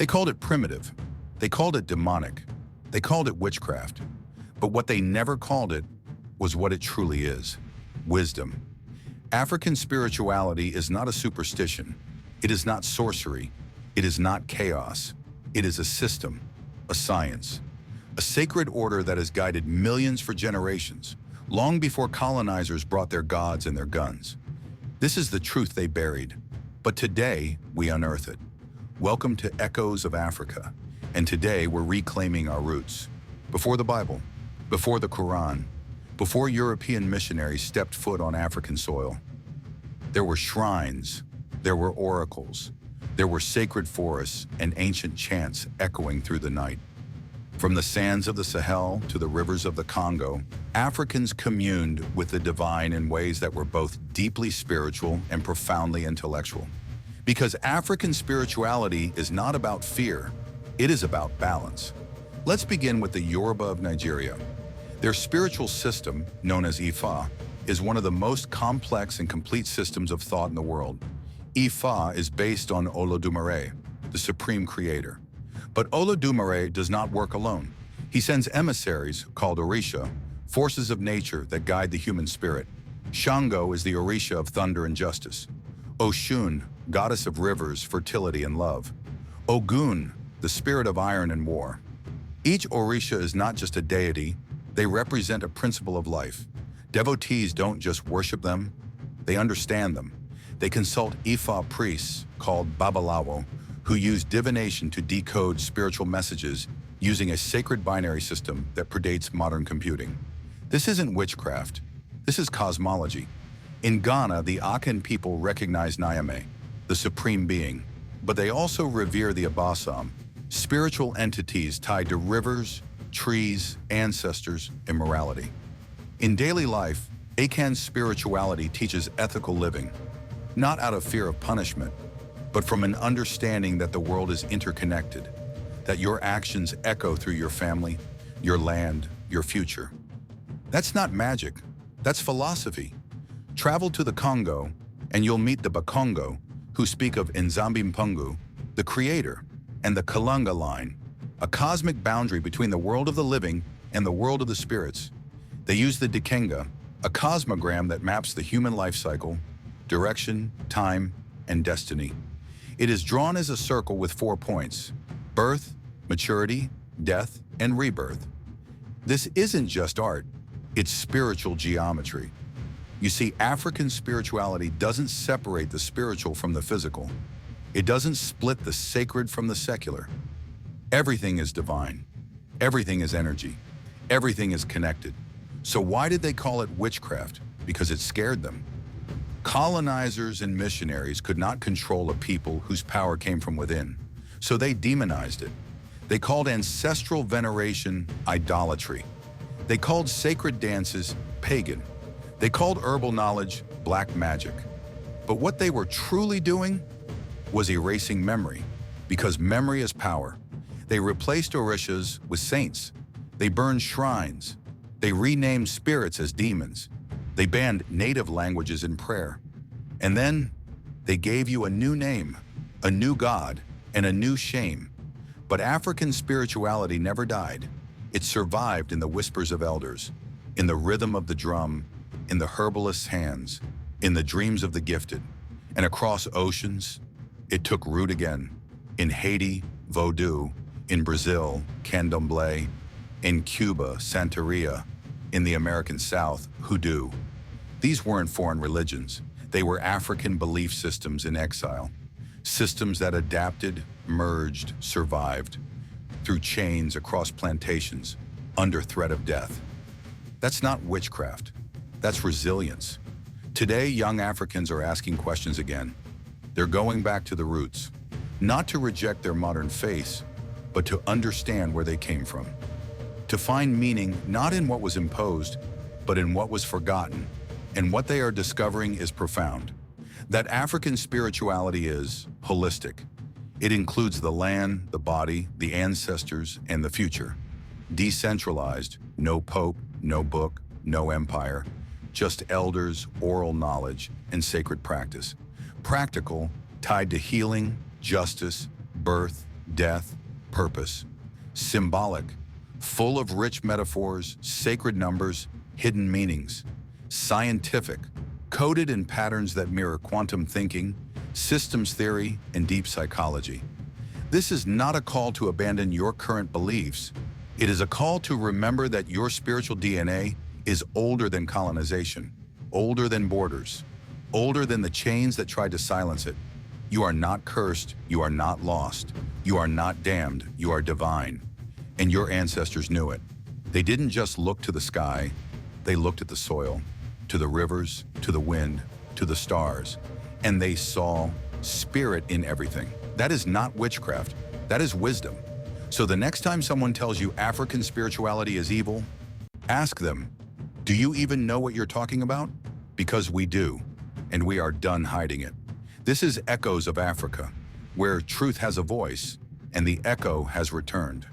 They called it primitive. They called it demonic. They called it witchcraft. But what they never called it was what it truly is: wisdom. African spirituality is not a superstition. It is not sorcery. It is not chaos. It is a system, a science, a sacred order that has guided millions for generations, long before colonizers brought their gods and their guns. This is the truth they buried, but today we unearth it. Welcome to Echoes of Africa, and today we're reclaiming our roots. Before the Bible, before the Quran, before European missionaries stepped foot on African soil, there were shrines, there were oracles, there were sacred forests and ancient chants echoing through the night. From the sands of the Sahel to the rivers of the Congo, Africans communed with the divine in ways that were both deeply spiritual and profoundly intellectual. Because African spirituality is not about fear, it is about balance. Let's begin with the Yoruba of Nigeria. Their spiritual system, known as Ifa, is one of the most complex and complete systems of thought in the world. Ifa is based on Olodumare, the supreme creator. But Olodumare does not work alone. He sends emissaries, called Orisha, forces of nature that guide the human spirit. Shango is the Orisha of thunder and justice. Oshun, goddess of rivers, fertility, and love. Ogun, the spirit of iron and war. Each Orisha is not just a deity, they represent a principle of life. Devotees don't just worship them, they understand them. They consult Ifa priests, called Babalawo, who use divination to decode spiritual messages using a sacred binary system that predates modern computing. This isn't witchcraft, this is cosmology. In Ghana, the Akan people recognize Nyame, the supreme being, but they also revere the Abasam, spiritual entities tied to rivers, trees, ancestors, and morality. In daily life, Akan's spirituality teaches ethical living, not out of fear of punishment, but from an understanding that the world is interconnected, that your actions echo through your family, your land, your future. That's not magic, that's philosophy. Travel to the Congo, and you'll meet the Bakongo, who speak of Nzambi-Mpungu, the creator, and the Kalunga line, a cosmic boundary between the world of the living and the world of the spirits. They use the Dikenga, a cosmogram that maps the human life cycle, direction, time, and destiny. It is drawn as a circle with 4 points: birth, maturity, death, and rebirth. This isn't just art, it's spiritual geometry. You see, African spirituality doesn't separate the spiritual from the physical. It doesn't split the sacred from the secular. Everything is divine. Everything is energy. Everything is connected. So why did they call it witchcraft? Because it scared them. Colonizers and missionaries could not control a people whose power came from within, so they demonized it. They called ancestral veneration idolatry. They called sacred dances pagan. They called herbal knowledge black magic. But what they were truly doing was erasing memory, because memory is power. They replaced Orishas with saints. They burned shrines. They renamed spirits as demons. They banned native languages in prayer. And then they gave you a new name, a new god, and a new shame. But African spirituality never died. It survived in the whispers of elders, in the rhythm of the drum, in the herbalist's hands, in the dreams of the gifted. And across oceans, it took root again. In Haiti, Vodou. In Brazil, Candomblé. In Cuba, Santeria. In the American South, Hoodoo. These weren't foreign religions. They were African belief systems in exile. Systems that adapted, merged, survived through chains across plantations, under threat of death. That's not witchcraft. That's resilience. Today, young Africans are asking questions again. They're going back to the roots, not to reject their modern faiths, but to understand where they came from. To find meaning not in what was imposed, but in what was forgotten. And what they are discovering is profound. That African spirituality is holistic. It includes the land, the body, the ancestors, and the future. Decentralized, no pope, no book, no empire, just elders, oral knowledge, and sacred practice. Practical, tied to healing, justice, birth, death, purpose. Symbolic, full of rich metaphors, sacred numbers, hidden meanings. Scientific, coded in patterns that mirror quantum thinking, systems theory, and deep psychology. This is not a call to abandon your current beliefs. It is a call to remember that your spiritual DNA is older than colonization, older than borders, older than the chains that tried to silence it. You are not cursed, you are not lost, you are not damned, you are divine. And your ancestors knew it. They didn't just look to the sky, they looked at the soil, to the rivers, to the wind, to the stars, and they saw spirit in everything. That is not witchcraft, that is wisdom. So the next time someone tells you African spirituality is evil, ask them, do you even know what you're talking about? Because we do, and we are done hiding it. This is Echoes of Africa, where truth has a voice, and the echo has returned.